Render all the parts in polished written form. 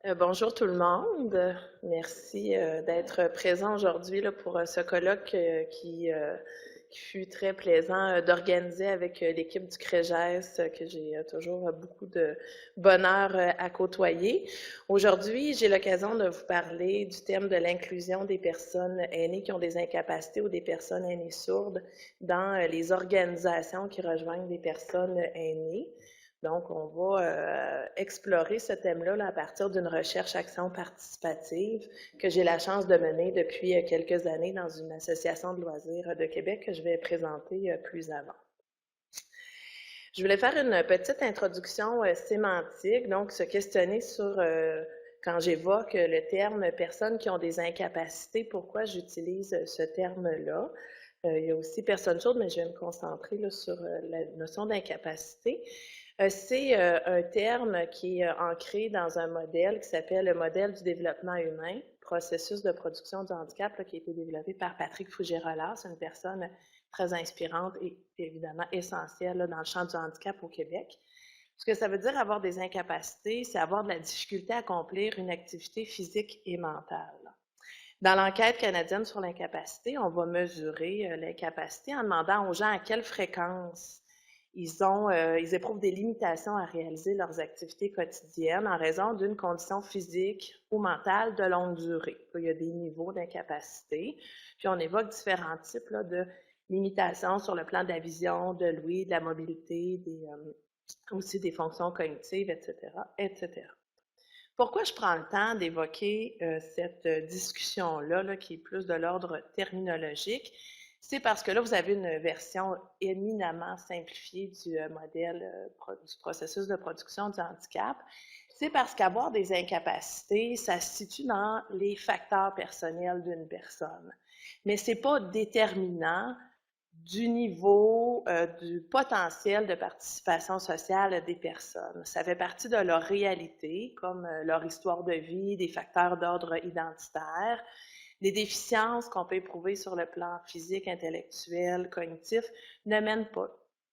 Bonjour tout le monde. Merci d'être présent aujourd'hui là, pour ce colloque qui fut très plaisant d'organiser avec l'équipe du CREGES que j'ai toujours beaucoup de bonheur à côtoyer. Aujourd'hui, j'ai l'occasion de vous parler du thème de l'inclusion des personnes aînées qui ont des incapacités ou des personnes aînées sourdes dans les organisations qui rejoignent des personnes aînées. Donc, on va explorer ce thème-là là, à partir d'une recherche action participative que j'ai la chance de mener depuis quelques années dans une association de loisirs de Québec que je vais présenter plus avant. Je voulais faire une petite introduction sémantique, donc se questionner sur, quand j'évoque le terme personnes qui ont des incapacités, pourquoi j'utilise ce terme-là. Il y a aussi personnes sourdes, mais je vais me concentrer là, sur la notion d'incapacité. C'est un terme qui est ancré dans un modèle qui s'appelle le modèle du développement humain, processus de production du handicap, là, qui a été développé par Patrick Fougerola. C'est une personne très inspirante et évidemment essentielle là, dans le champ du handicap au Québec. Ce que ça veut dire avoir des incapacités, c'est avoir de la difficulté à accomplir une activité physique et mentale. Dans l'enquête canadienne sur l'incapacité, on va mesurer l'incapacité en demandant aux gens à quelle fréquence ils éprouvent des limitations à réaliser leurs activités quotidiennes en raison d'une condition physique ou mentale de longue durée. Il y a des niveaux d'incapacité, puis on évoque différents types là, de limitations sur le plan de la vision, de l'ouïe, de la mobilité, aussi des fonctions cognitives, etc., etc. Pourquoi je prends le temps d'évoquer cette discussion-là, là, qui est plus de l'ordre terminologique? C'est parce que là, vous avez une version éminemment simplifiée du modèle du processus de production du handicap. C'est parce qu'avoir des incapacités, ça se situe dans les facteurs personnels d'une personne. Mais c'est pas déterminant du niveau du potentiel de participation sociale des personnes. Ça fait partie de leur réalité, comme leur histoire de vie, des facteurs d'ordre identitaire. Les déficiences qu'on peut éprouver sur le plan physique, intellectuel, cognitif ne mènent pas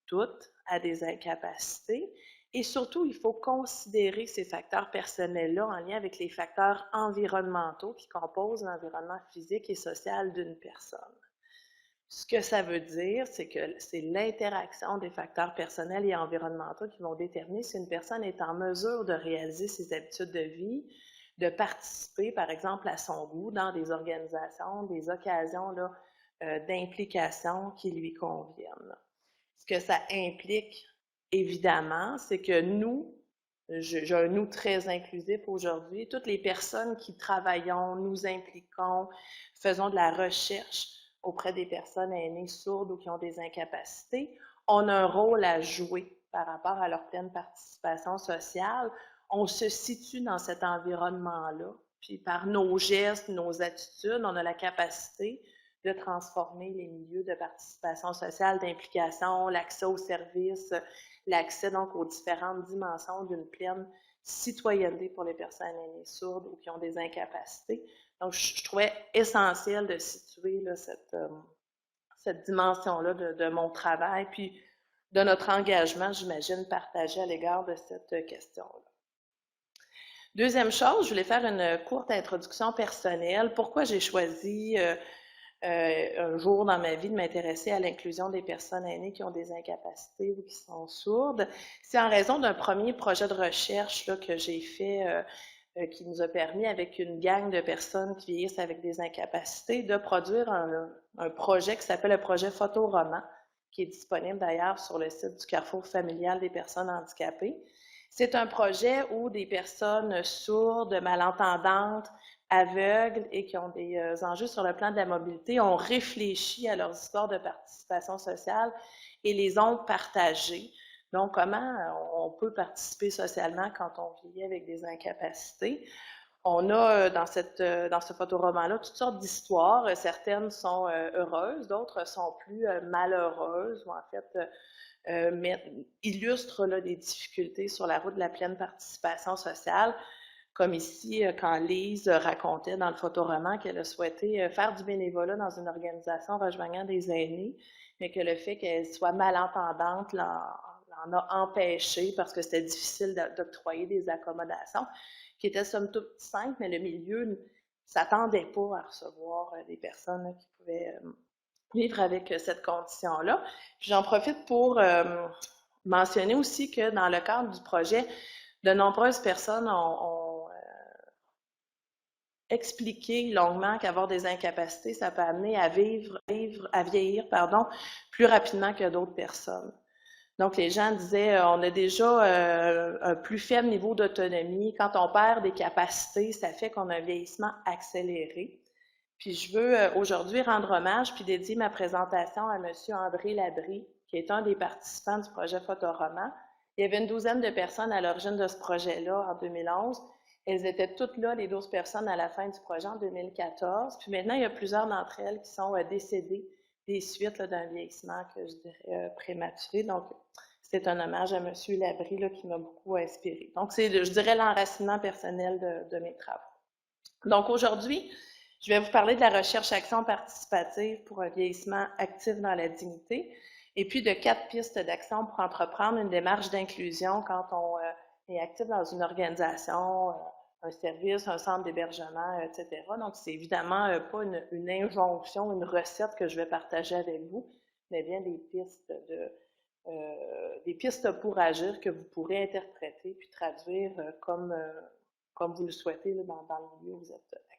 toutes à des incapacités. Et surtout, il faut considérer ces facteurs personnels-là en lien avec les facteurs environnementaux qui composent l'environnement physique et social d'une personne. Ce que ça veut dire, c'est que c'est l'interaction des facteurs personnels et environnementaux qui vont déterminer si une personne est en mesure de réaliser ses habitudes de vie, de participer, par exemple, à son goût dans des organisations, des occasions là, d'implication qui lui conviennent. Ce que ça implique, évidemment, c'est que nous, j'ai un nous très inclusif aujourd'hui, toutes les personnes qui travaillons, nous impliquons, faisons de la recherche auprès des personnes aînées sourdes ou qui ont des incapacités, on a un rôle à jouer par rapport à leur pleine participation sociale. On se situe dans cet environnement-là, puis par nos gestes, nos attitudes, on a la capacité de transformer les milieux de participation sociale, d'implication, l'accès aux services, l'accès donc aux différentes dimensions d'une pleine citoyenneté pour les personnes aînées sourdes ou qui ont des incapacités. Donc, je trouvais essentiel de situer là, cette dimension-là de mon travail, puis de notre engagement, j'imagine, partagé à l'égard de cette question-là. Deuxième chose, je voulais faire une courte introduction personnelle. Pourquoi j'ai choisi un jour dans ma vie de m'intéresser à l'inclusion des personnes aînées qui ont des incapacités ou qui sont sourdes? C'est en raison d'un premier projet de recherche là, que j'ai fait qui nous a permis, avec une gang de personnes qui vieillissent avec des incapacités, de produire un projet qui s'appelle le projet Photoroman, qui est disponible d'ailleurs sur le site du Carrefour familial des personnes handicapées. C'est un projet où des personnes sourdes, malentendantes, aveugles et qui ont des enjeux sur le plan de la mobilité ont réfléchi à leurs histoires de participation sociale et les ont partagées. Donc, comment on peut participer socialement quand on vit avec des incapacités? On a dans ce photoroman-là toutes sortes d'histoires. Certaines sont heureuses, d'autres sont plus malheureuses, ou en fait illustrent là, des difficultés sur la route de la pleine participation sociale. Comme ici, quand Lise racontait dans le photoroman qu'elle a souhaité faire du bénévolat dans une organisation rejoignant des aînés, mais que le fait qu'elle soit malentendante en a empêché parce que c'était difficile d'octroyer des accommodations, qui étaient somme toute simples, mais le milieu ne s'attendait pas à recevoir des personnes qui pouvaient vivre avec cette condition-là. J'en profite pour mentionner aussi que dans le cadre du projet, de nombreuses personnes ont expliqué longuement qu'avoir des incapacités, ça peut amener à vieillir, plus rapidement que d'autres personnes. Donc, les gens disaient, on a déjà un plus faible niveau d'autonomie. Quand on perd des capacités, ça fait qu'on a un vieillissement accéléré. Puis, je veux aujourd'hui rendre hommage puis dédier ma présentation à M. André Labrie, qui est un des participants du projet Photoroman. Il y avait une douzaine de personnes à l'origine de ce projet-là en 2011. Elles étaient toutes là, les 12 personnes, à la fin du projet en 2014. Puis maintenant, il y a plusieurs d'entre elles qui sont décédées des suites d'un vieillissement que je dirais prématuré. Donc, c'est un hommage à M. Labrie là, qui m'a beaucoup inspiré. Donc, c'est, je dirais, l'enracinement personnel de mes travaux. Donc, aujourd'hui, je vais vous parler de la recherche-action participative pour un vieillissement actif dans la dignité et puis de 4 pistes d'action pour entreprendre une démarche d'inclusion quand on est actif dans une organisation, un service, un centre d'hébergement, etc. Donc, c'est évidemment pas une injonction, une recette que je vais partager avec vous, mais bien des pistes pour agir que vous pourrez interpréter puis traduire comme vous le souhaitez là, dans le milieu où vous êtes actif.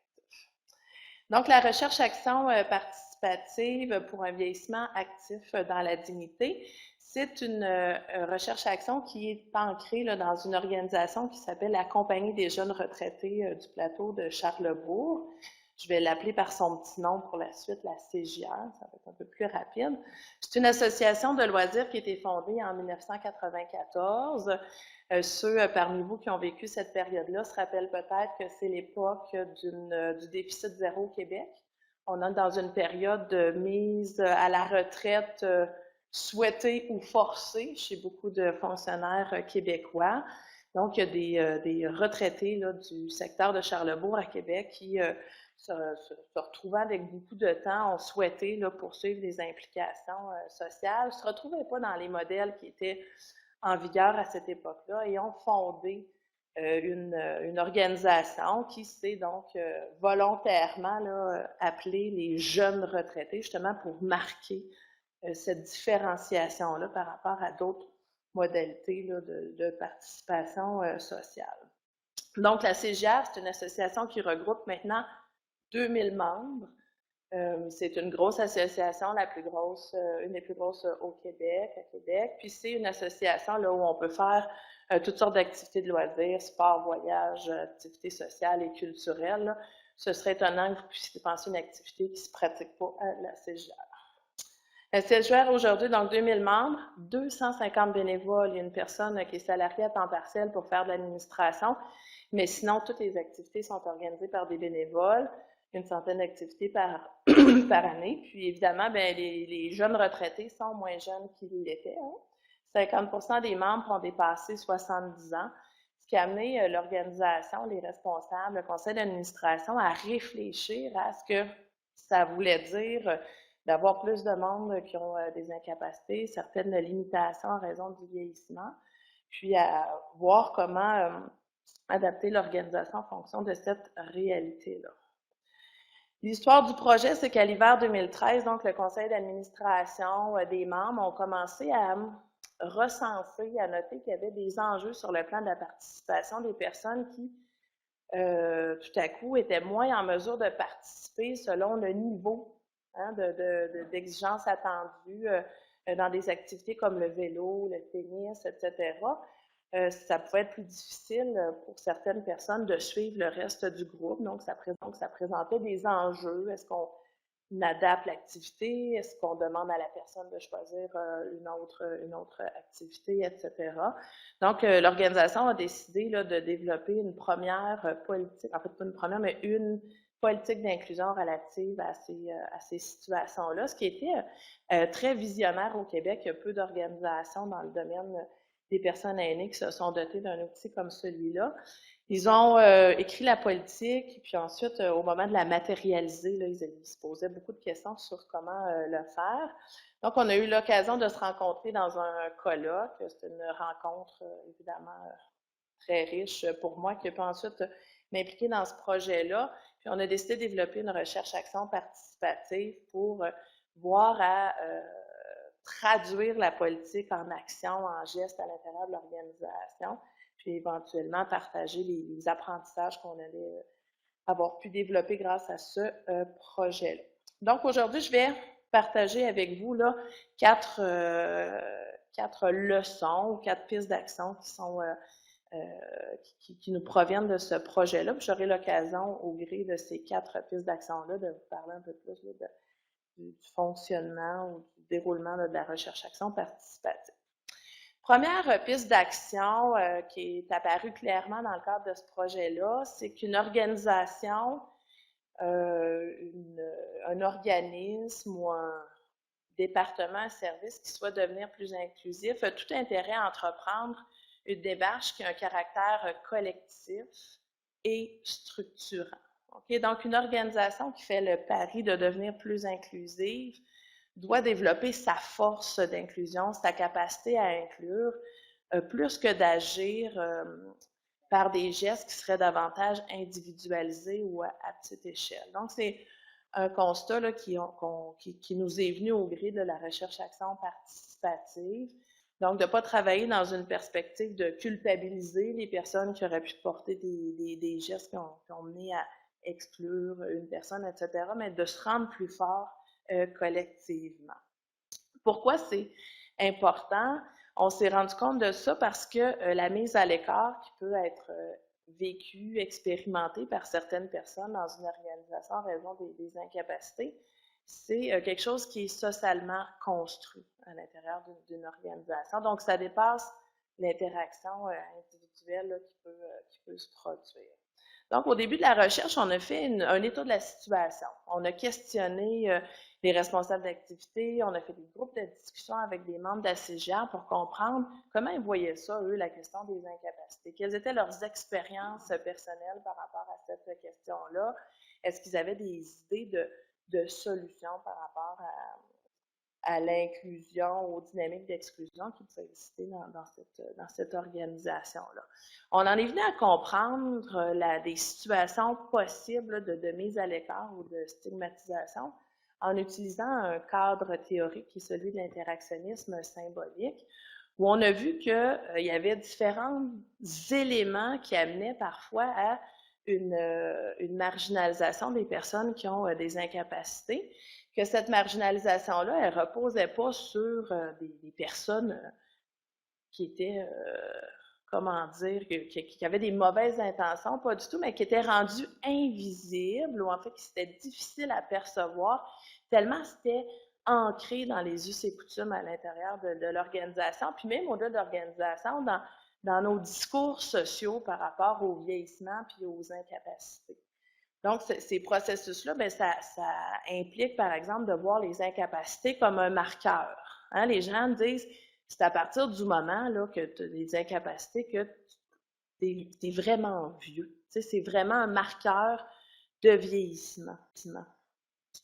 Donc, la recherche-action participative pour un vieillissement actif dans la dignité, c'est une recherche-action qui est ancrée là, dans une organisation qui s'appelle la Compagnie des jeunes retraités du plateau de Charlesbourg. Je vais l'appeler par son petit nom pour la suite, la CJR, ça va être un peu plus rapide. C'est une association de loisirs qui a été fondée en 1994. Ceux parmi vous qui ont vécu cette période-là se rappellent peut-être que c'est l'époque du déficit zéro au Québec. On est dans une période de mise à la retraite souhaitée ou forcée chez beaucoup de fonctionnaires québécois. Donc, il y a des retraités là, du secteur de Charlesbourg à Québec qui se retrouvant avec beaucoup de temps, ont souhaité là, poursuivre des implications sociales, ne se retrouvaient pas dans les modèles qui étaient en vigueur à cette époque-là et ont fondé une organisation qui s'est donc volontairement là, appelée les jeunes retraités, justement pour marquer cette différenciation-là par rapport à d'autres modalités là, de participation sociale. Donc, la CJR, c'est une association qui regroupe maintenant 2000 membres. C'est une grosse association, une des plus grosses au Québec, à Québec. Puis c'est une association là, où on peut faire toutes sortes d'activités de loisirs, sport, voyage, activités sociales et culturelles. Là. Ce serait étonnant que vous puissiez penser une activité qui ne se pratique pas à la CJR. La CJR aujourd'hui, donc 2000 membres, 250 bénévoles. Il y a une personne qui est salariée à temps partiel pour faire de l'administration, mais sinon, toutes les activités sont organisées par des bénévoles. Une centaine d'activités par année. Puis évidemment, bien, les jeunes retraités sont moins jeunes qu'ils l'étaient. Hein? 50% des membres ont dépassé 70 ans, ce qui a amené l'organisation, les responsables, le conseil d'administration à réfléchir à ce que ça voulait dire d'avoir plus de monde qui ont des incapacités, certaines limitations en raison du vieillissement, puis à voir comment adapter l'organisation en fonction de cette réalité-là. L'histoire du projet, c'est qu'à l'hiver 2013, donc le conseil d'administration des membres ont commencé à recenser, à noter qu'il y avait des enjeux sur le plan de la participation des personnes qui, tout à coup, étaient moins en mesure de participer selon le niveau hein, d'exigence attendue dans des activités comme le vélo, le tennis, etc. Ça pouvait être plus difficile pour certaines personnes de suivre le reste du groupe. Donc, ça présentait des enjeux. Est-ce qu'on adapte l'activité? Est-ce qu'on demande à la personne de choisir une autre activité, etc. Donc, l'organisation a décidé là, de développer une première politique, en fait, pas une première, mais une politique d'inclusion relative à ces situations-là, ce qui était très visionnaire au Québec. Il y a peu d'organisations dans le domaine des personnes aînées qui se sont dotées d'un outil comme celui-là. Ils ont écrit la politique, puis ensuite, au moment de la matérialiser, là, ils se posaient beaucoup de questions sur comment le faire. Donc, on a eu l'occasion de se rencontrer dans un colloque. C'était une rencontre, évidemment, très riche pour moi, qui a pu ensuite m'impliquer dans ce projet-là. Puis, on a décidé de développer une recherche-action participative pour voir à traduire la politique en action, en geste à l'intérieur de l'organisation, puis éventuellement partager les apprentissages qu'on allait avoir pu développer grâce à ce projet-là. Donc aujourd'hui, je vais partager avec vous là, quatre leçons ou 4 pistes d'action qui sont qui nous proviennent de ce projet-là. J'aurai l'occasion, au gré de ces 4 pistes d'action-là, de vous parler un peu plus là, du fonctionnement ou du déroulement là, de la recherche-action participative. Première piste d'action qui est apparue clairement dans le cadre de ce projet-là, c'est qu'une organisation, un organisme ou un département, un service qui souhaite devenir plus inclusif a tout intérêt à entreprendre une démarche qui a un caractère collectif et structurant. Okay? Donc, une organisation qui fait le pari de devenir plus inclusive doit développer sa force d'inclusion, sa capacité à inclure, plus que d'agir par des gestes qui seraient davantage individualisés ou à petite échelle. Donc, c'est un constat là, qui nous est venu au gré de la recherche-action participative. Donc, de ne pas travailler dans une perspective de culpabiliser les personnes qui auraient pu porter des gestes qui ont mené à exclure une personne, etc., mais de se rendre plus fort collectivement. Pourquoi c'est important? On s'est rendu compte de ça parce que la mise à l'écart qui peut être vécue, expérimentée par certaines personnes dans une organisation en raison des incapacités, c'est quelque chose qui est socialement construit à l'intérieur d'une organisation. Donc, ça dépasse l'interaction individuelle là, qui peut se produire. Donc, au début de la recherche, on a fait un état de la situation. On a questionné les responsables d'activité, on a fait des groupes de discussion avec des membres de la CGR pour comprendre comment ils voyaient ça, eux, la question des incapacités. Quelles étaient leurs expériences personnelles par rapport à cette question-là? Est-ce qu'ils avaient des idées de solutions par rapport à l'inclusion, aux dynamiques d'exclusion qui pouvaient exister dans cette organisation-là. On en est venu à comprendre des situations possibles de mise à l'écart ou de stigmatisation en utilisant un cadre théorique qui est celui de l'interactionnisme symbolique, où on a vu qu'il y avait différents éléments qui amenaient parfois à une marginalisation des personnes qui ont des incapacités, que cette marginalisation-là, elle ne reposait pas sur des personnes qui étaient, comment dire, qui avaient des mauvaises intentions, pas du tout, mais qui étaient rendues invisibles, ou en fait qui c'était difficile à percevoir, tellement c'était ancré dans les us et coutumes à l'intérieur de l'organisation, puis même au-delà de l'organisation, dans nos discours sociaux par rapport au vieillissement puis aux incapacités. Donc, ces processus-là, bien, ça implique, par exemple, de voir les incapacités comme un marqueur. Hein? Les gens disent, c'est à partir du moment là, que tu as des incapacités que tu es vraiment vieux. Tu sais, c'est vraiment un marqueur de vieillissement.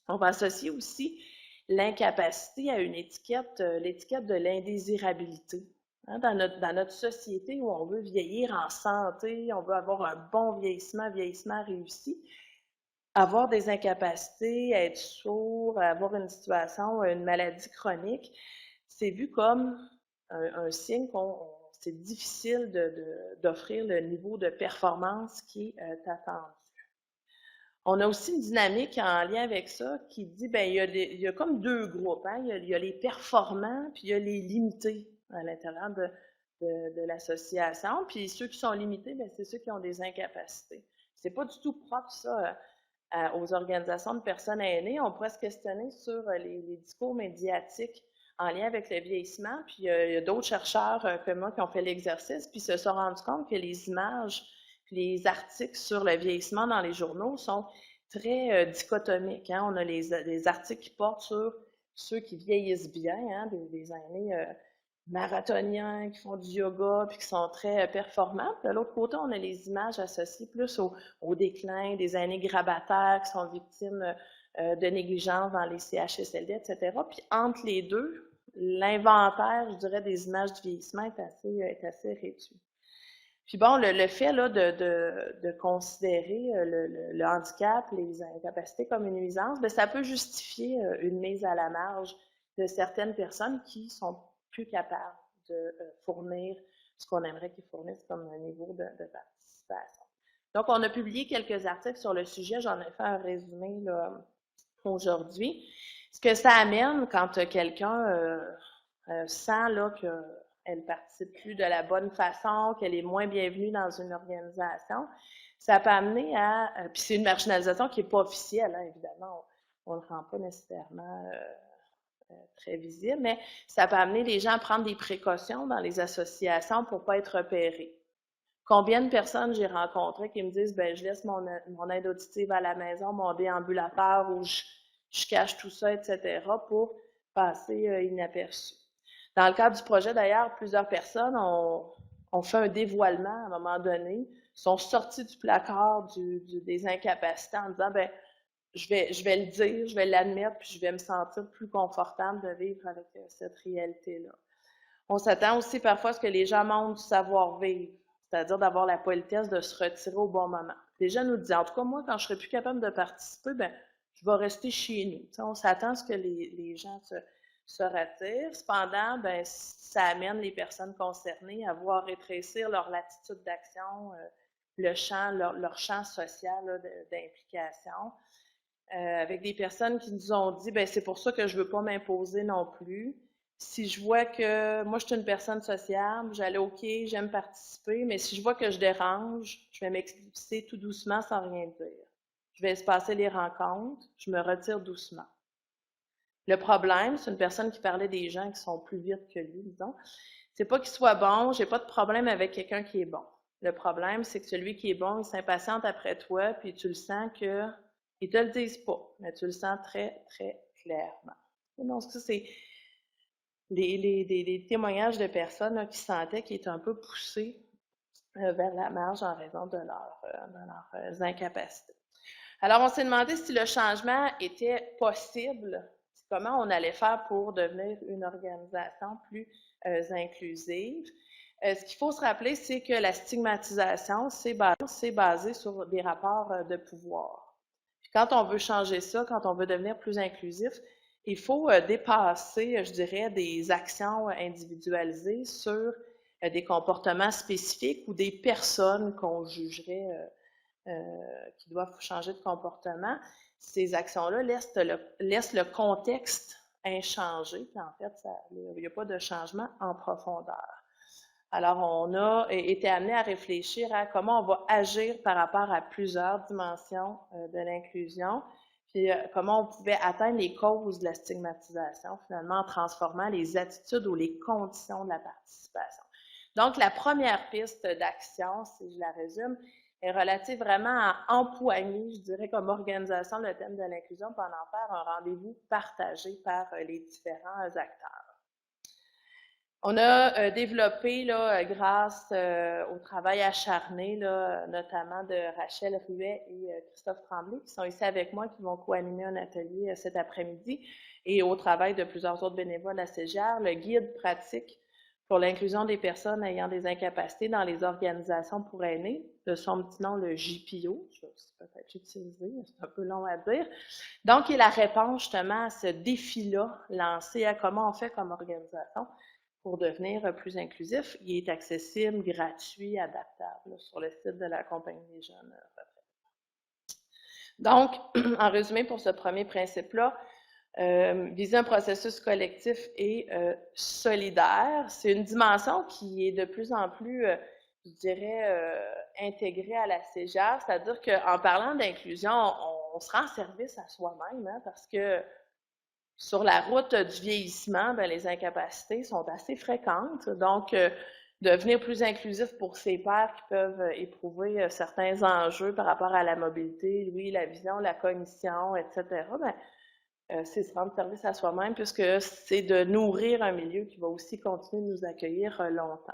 On va associer aussi l'incapacité à une étiquette, l'étiquette de l'indésirabilité. Hein? Dans notre société où on veut vieillir en santé, on veut avoir un bon vieillissement réussi, avoir des incapacités, être sourd, avoir une situation, une maladie chronique, c'est vu comme un signe qu'on c'est difficile d'offrir le niveau de performance qui est attendu. On a aussi une dynamique en lien avec ça qui dit, bien, il y a comme 2 groupes. Hein? Il y a les performants, puis il y a les limités à l'intérieur de l'association. Puis ceux qui sont limités, bien, c'est ceux qui ont des incapacités. C'est pas du tout propre, ça, aux organisations de personnes aînées. On pourrait se questionner sur les discours médiatiques en lien avec le vieillissement. Puis il y a d'autres chercheurs comme moi qui ont fait l'exercice, puis se sont rendus compte que les images, puis les articles sur le vieillissement dans les journaux sont très dichotomiques. Hein? On a les articles qui portent sur ceux qui vieillissent bien, hein, des aînés marathoniens, qui font du yoga, puis qui sont très performants. Puis de l'autre côté, on a les images associées plus au déclin des aînés grabataires qui sont victimes de négligence dans les CHSLD, etc. Puis entre les deux, l'inventaire, je dirais, des images du vieillissement est assez réduit. Puis bon, le fait là, de considérer le handicap, les incapacités comme une nuisance, bien, ça peut justifier une mise à la marge de certaines personnes qui sont plus capables de fournir ce qu'on aimerait qu'ils fournissent comme un niveau de participation. Donc, on a publié quelques articles sur le sujet. J'en ai fait un résumé là, aujourd'hui. Ce que ça amène quand quelqu'un sent là, qu'elle ne participe plus de la bonne façon, qu'elle est moins bienvenue dans une organisation, ça peut amener à... puis c'est une marginalisation qui n'est pas officielle, hein, évidemment. On ne le rend pas nécessairement très visible, mais ça peut amener les gens à prendre des précautions dans les associations pour ne pas être repérés. Combien de personnes j'ai rencontrées qui me disent ben je laisse mon aide auditive à la maison, mon déambulateur ou je cache tout ça, etc. pour passer inaperçu. Dans le cadre du projet, d'ailleurs, plusieurs personnes ont fait un dévoilement à un moment donné, sont sorties du placard des incapacités en disant ben je vais le dire, je vais l'admettre, puis je vais me sentir plus confortable de vivre avec cette réalité-là. On s'attend aussi parfois à ce que les gens montrent du savoir-vivre, c'est-à-dire d'avoir la politesse de se retirer au bon moment. Les gens nous disent, en tout cas, moi, quand je serai plus capable de participer, ben, je vais rester chez nous. T'sais, on s'attend à ce que les gens se retirent. Cependant, ben, ça amène les personnes concernées à voir rétrécir leur latitude d'action, leur champ social d'implication. Avec des personnes qui nous ont dit, ben c'est pour ça que je veux pas m'imposer non plus. Si je vois que moi je suis une personne sociable, j'allais OK, j'aime participer, mais si je vois que je dérange, je vais m'expulser tout doucement sans rien dire. Je vais espacer les rencontres, je me retire doucement. Le problème, c'est une personne qui parlait des gens qui sont plus vite que lui, disons. C'est pas qu'il soit bon, j'ai pas de problème avec quelqu'un qui est bon. Le problème, c'est que celui qui est bon, il s'impatiente après toi, puis tu le sens que ils te le disent pas, mais tu le sens très, très clairement. Donc, ça, c'est des témoignages de personnes là, qui sentaient qu'ils étaient un peu poussés vers la marge en raison de leurs incapacités. Alors, on s'est demandé si le changement était possible, comment on allait faire pour devenir une organisation plus inclusive. Ce qu'il faut se rappeler, c'est que la stigmatisation, c'est basé sur des rapports de pouvoir. Quand on veut changer ça, quand on veut devenir plus inclusif, il faut dépasser, je dirais, des actions individualisées sur des comportements spécifiques ou des personnes qu'on jugerait qui doivent changer de comportement. Ces actions-là laissent le contexte inchangé, puis en fait, il n'y a pas de changement en profondeur. Alors, on a été amené à réfléchir à comment on va agir par rapport à plusieurs dimensions de l'inclusion, puis comment on pouvait atteindre les causes de la stigmatisation, finalement, en transformant les attitudes ou les conditions de la participation. Donc, la première piste d'action, si je la résume, est relative vraiment à empoigner, je dirais, comme organisation, le thème de l'inclusion, pour en faire un rendez-vous partagé par les différents acteurs. On a développé, là, grâce au travail acharné, là, notamment de Rachel Ruet et Christophe Tremblay, qui sont ici avec moi, qui vont co-animer un atelier cet après-midi, et au travail de plusieurs autres bénévoles à CGR, le guide pratique pour l'inclusion des personnes ayant des incapacités dans les organisations pour aînés, de son petit nom, le JPO, je vais aussi peut-être l'utiliser, c'est un peu long à dire. Donc, il est la réponse justement à ce défi-là lancé à comment on fait comme organisation pour devenir plus inclusif. Il est accessible, gratuit, adaptable sur le site de la Compagnie des jeunes retraités. Donc, en résumé, pour ce premier principe-là, viser un processus collectif et solidaire, c'est une dimension qui est de plus en plus, je dirais, intégrée à la CGR, c'est-à-dire qu'en parlant d'inclusion, on se rend service à soi-même, hein, parce que sur la route du vieillissement, bien, les incapacités sont assez fréquentes. Donc, devenir plus inclusif pour ses pairs qui peuvent éprouver certains enjeux par rapport à la mobilité, oui, la vision, la cognition, etc., bien, c'est se rendre service à soi-même, puisque c'est de nourrir un milieu qui va aussi continuer de nous accueillir longtemps.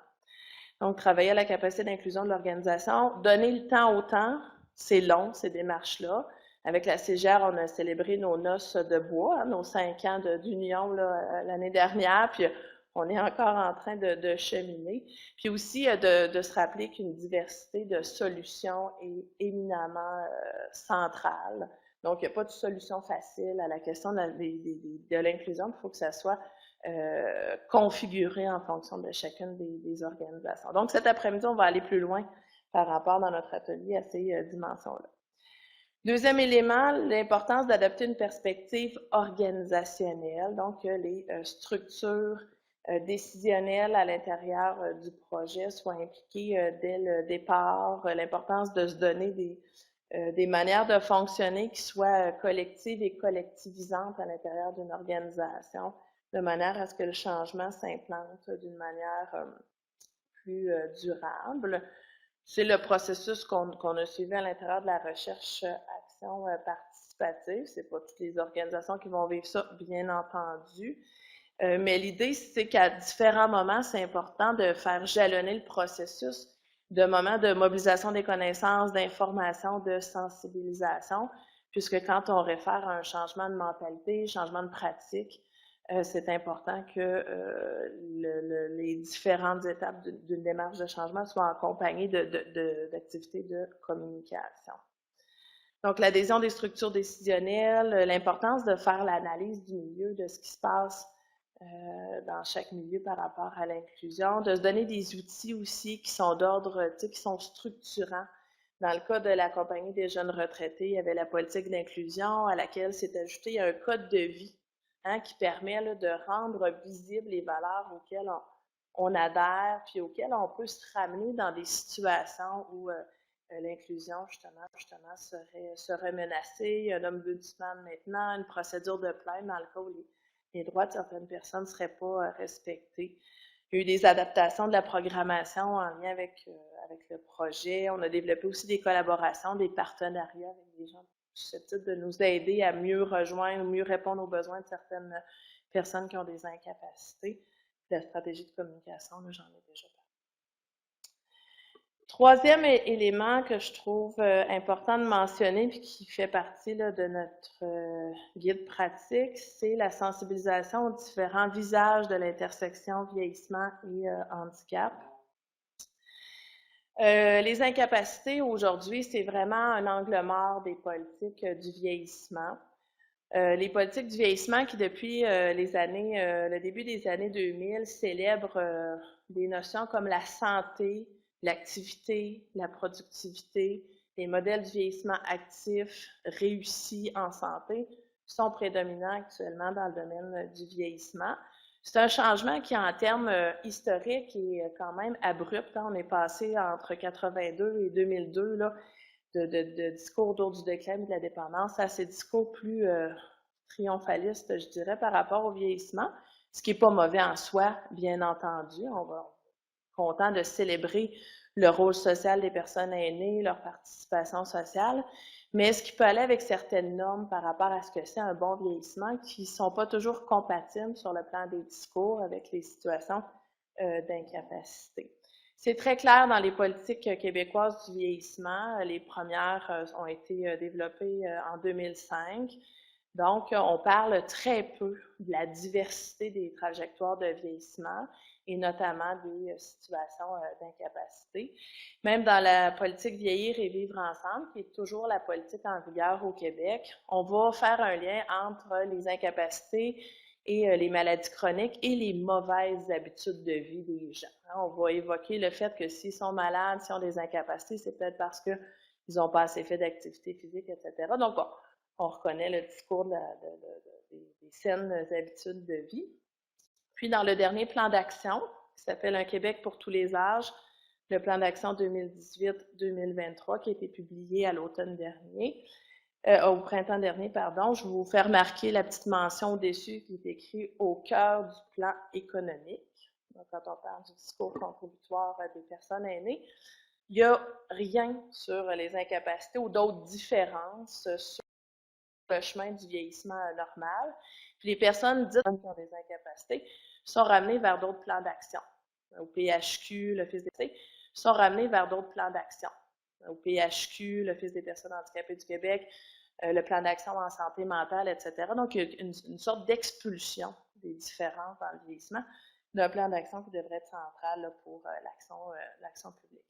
Donc, travailler à la capacité d'inclusion de l'organisation, donner le temps au temps, c'est long, ces démarches-là. Avec la CGR, on a célébré nos noces de bois, hein, nos 5 ans d'union l'année dernière, puis on est encore en train de cheminer. Puis aussi de se rappeler qu'une diversité de solutions est éminemment centrale. Donc, il n'y a pas de solution facile à la question de l'inclusion, il faut que ça soit configuré en fonction de chacune des organisations. Donc, cet après-midi, on va aller plus loin par rapport dans notre atelier à ces dimensions-là. Deuxième élément, l'importance d'adopter une perspective organisationnelle, donc que les structures décisionnelles à l'intérieur du projet soient impliquées dès le départ, l'importance de se donner des manières de fonctionner qui soient collectives et collectivisantes à l'intérieur d'une organisation, de manière à ce que le changement s'implante d'une manière plus durable. C'est le processus qu'on a suivi à l'intérieur de la recherche-action participative. C'est pas toutes les organisations qui vont vivre ça, bien entendu. Mais l'idée, c'est qu'à différents moments, c'est important de faire jalonner le processus de moments de mobilisation des connaissances, d'information, de sensibilisation, puisque quand on réfère à un changement de mentalité, changement de pratique, c'est important que les différentes étapes d'une démarche de changement soient accompagnées d'activités de communication. Donc, l'adhésion des structures décisionnelles, l'importance de faire l'analyse du milieu, de ce qui se passe dans chaque milieu par rapport à l'inclusion, de se donner des outils aussi qui sont d'ordre, qui sont structurants. Dans le cas de la Compagnie des jeunes retraités, il y avait la politique d'inclusion à laquelle s'est ajouté un code de vie qui permet là, de rendre visibles les valeurs auxquelles on adhère, puis auxquelles on peut se ramener dans des situations où l'inclusion, justement serait menacée. Il y a un ombudsman maintenant, une procédure de plainte dans le cas où les droits de certaines personnes ne seraient pas respectés. Il y a eu des adaptations de la programmation en lien avec le projet. On a développé aussi des collaborations, des partenariats avec des gens susceptibles de nous aider à mieux rejoindre, mieux répondre aux besoins de certaines personnes qui ont des incapacités. La stratégie de communication, là, j'en ai déjà parlé. Troisième élément que je trouve important de mentionner puis qui fait partie là, de notre guide pratique, c'est la sensibilisation aux différents visages de l'intersection vieillissement et handicap. Les incapacités aujourd'hui, c'est vraiment un angle mort des politiques du vieillissement. Les politiques du vieillissement qui, depuis le début des années 2000, célèbrent des notions comme la santé, l'activité, la productivité, les modèles du vieillissement actif réussis en santé sont prédominants actuellement dans le domaine du vieillissement. C'est un changement qui, en termes historiques, est quand même abrupt. On est passé entre 82 et 2002 là, de discours autour du déclin et de la dépendance à ces discours plus triomphalistes, je dirais, par rapport au vieillissement, ce qui n'est pas mauvais en soi, bien entendu. On va être content de célébrer le rôle social des personnes aînées, leur participation sociale, mais ce qui peut aller avec certaines normes par rapport à ce que c'est un bon vieillissement qui ne sont pas toujours compatibles sur le plan des discours avec les situations d'incapacité. C'est très clair dans les politiques québécoises du vieillissement. Les premières ont été développées en 2005. Donc, on parle très peu de la diversité des trajectoires de vieillissement et notamment des situations d'incapacité. Même dans la politique Vieillir et vivre ensemble, qui est toujours la politique en vigueur au Québec, on va faire un lien entre les incapacités et les maladies chroniques et les mauvaises habitudes de vie des gens. On va évoquer le fait que s'ils sont malades, s'ils ont des incapacités, c'est peut-être parce qu'ils n'ont pas assez fait d'activité physique, etc. Donc, on reconnaît le discours des saines habitudes de vie. Puis, dans le dernier plan d'action, qui s'appelle Un Québec pour tous les âges, le plan d'action 2018-2023, qui a été publié à l'automne dernier, au printemps dernier, pardon, je vais vous faire remarquer la petite mention au-dessus qui est écrite au cœur du plan économique. Donc, quand on parle du discours contributoire des personnes aînées, il n'y a rien sur les incapacités ou d'autres différences sur le chemin du vieillissement normal. Puis les personnes dites qui ont des incapacités sont ramenées vers d'autres plans d'action. Au PHQ, l'Office des personnes sont ramenées vers d'autres plans d'action. Au PHQ, l'Office des personnes handicapées du Québec, le plan d'action en santé mentale, etc. Donc, il y a une sorte d'expulsion des différences dans le vieillissement d'un plan d'action qui devrait être central là, pour l'action publique.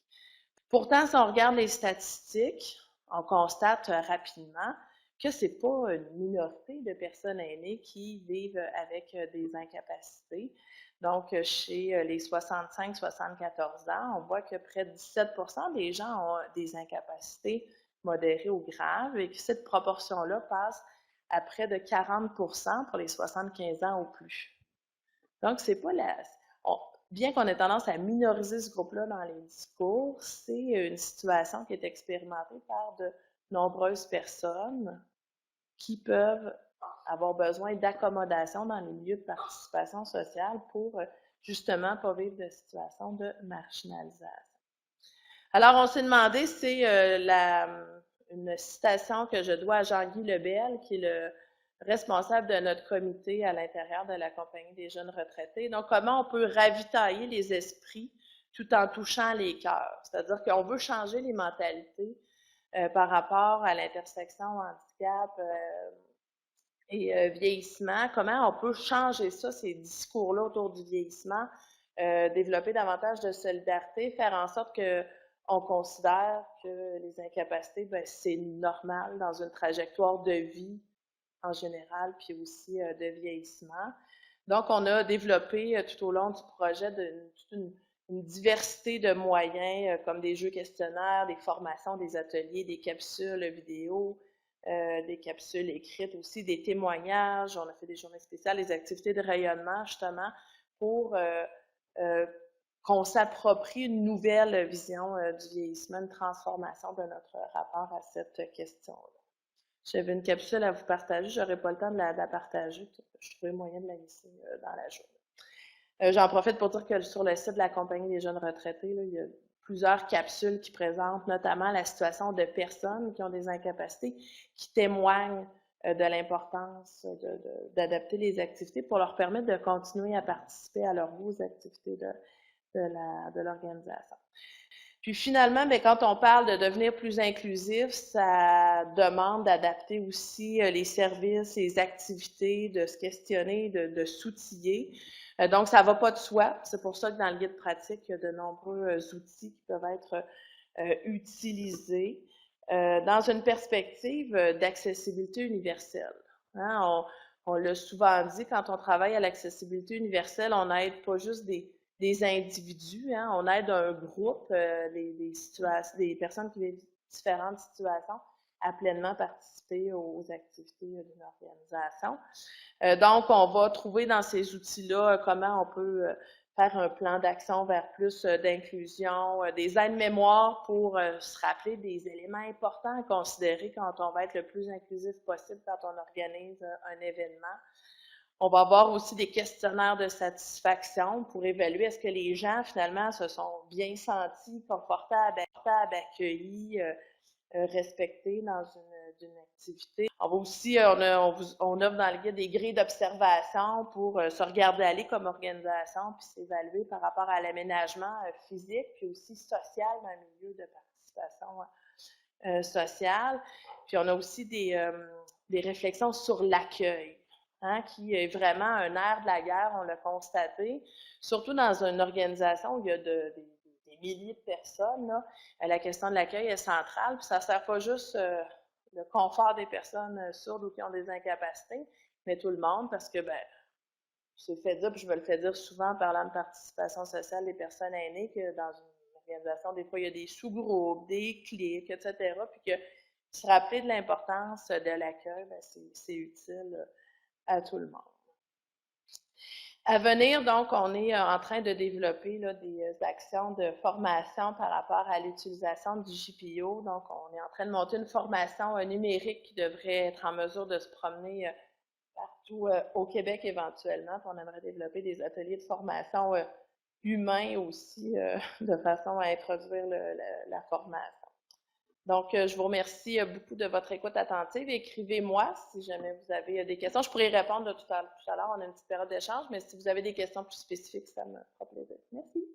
Pourtant, si on regarde les statistiques, on constate rapidement que c'est pas une minorité de personnes aînées qui vivent avec des incapacités. Donc, chez les 65-74 ans, on voit que près de 17% des gens ont des incapacités modérées ou graves et que cette proportion-là passe à près de 40% pour les 75 ans ou plus. Donc, c'est pas bien qu'on ait tendance à minoriser ce groupe-là dans les discours, c'est une situation qui est expérimentée par de nombreuses personnes qui peuvent avoir besoin d'accommodation dans les milieux de participation sociale pour justement pas vivre de situation de marginalisation. Alors, on s'est demandé, c'est une citation que je dois à Jean-Guy Lebel, qui est le responsable de notre comité à l'intérieur de la Compagnie des jeunes retraités. Donc, comment on peut ravitailler les esprits tout en touchant les cœurs? C'est-à-dire qu'on veut changer les mentalités par rapport à l'intersection handicap et vieillissement. Comment on peut changer ça, ces discours-là autour du vieillissement, développer davantage de solidarité, faire en sorte que on considère que les incapacités, ben, c'est normal dans une trajectoire de vie en général, puis aussi de vieillissement. Donc, on a développé tout au long du projet une diversité de moyens, comme des jeux questionnaires, des formations, des ateliers, des capsules vidéo, des capsules écrites aussi, des témoignages. On a fait des journées spéciales, des activités de rayonnement, justement, pour qu'on s'approprie une nouvelle vision du vieillissement, une transformation de notre rapport à cette question-là. J'avais une capsule à vous partager, j'aurais pas le temps de la partager, je trouvais moyen de la laisser dans la journée. J'en profite pour dire que sur le site de la Compagnie des jeunes retraités, là, il y a plusieurs capsules qui présentent notamment la situation de personnes qui ont des incapacités, qui témoignent de l'importance d'adapter les activités pour leur permettre de continuer à participer à leurs beaux activités de l'organisation. Puis finalement, bien, quand on parle de devenir plus inclusif, ça demande d'adapter aussi les services, les activités, de se questionner, de s'outiller. Donc, ça ne va pas de soi. C'est pour ça que dans le guide pratique, il y a de nombreux outils qui peuvent être utilisés dans une perspective d'accessibilité universelle. Hein, on l'a souvent dit, quand on travaille à l'accessibilité universelle, on n'aide pas juste des individus, hein, on aide un groupe, des personnes qui vivent différentes situations à pleinement participer aux activités d'une organisation. Donc, on va trouver dans ces outils-là comment on peut faire un plan d'action vers plus d'inclusion, des aides-mémoires pour se rappeler des éléments importants à considérer quand on va être le plus inclusif possible quand on organise un événement. On va avoir aussi des questionnaires de satisfaction pour évaluer est-ce que les gens, finalement, se sont bien sentis, confortables, accueillis, respectés dans une activité. On va aussi, on offre dans le guide des grilles d'observation pour se regarder aller comme organisation puis s'évaluer par rapport à l'aménagement physique puis aussi social dans le milieu de participation sociale. Puis on a aussi des réflexions sur l'accueil. Hein, qui est vraiment un nerf de la guerre, on l'a constaté, surtout dans une organisation où il y a des milliers de personnes, là, la question de l'accueil est centrale, puis ça ne sert pas juste le confort des personnes sourdes ou qui ont des incapacités, mais tout le monde, parce que, ben, je le fais dire, puis je me le fais dire souvent en parlant de participation sociale des personnes aînées, que dans une organisation, des fois, il y a des sous-groupes, des clics, etc., puis que se rappeler de l'importance de l'accueil, ben, c'est utile à tout le monde. À venir, donc, on est en train de développer là, des actions de formation par rapport à l'utilisation du JPO. Donc, on est en train de monter une formation numérique qui devrait être en mesure de se promener partout au Québec éventuellement. Puis on aimerait développer des ateliers de formation humains aussi de façon à introduire la formation. Donc, je vous remercie beaucoup de votre écoute attentive. Écrivez-moi si jamais vous avez des questions. Je pourrais y répondre tout à l'heure. On a une petite période d'échange, mais si vous avez des questions plus spécifiques, ça me fera plaisir. Merci.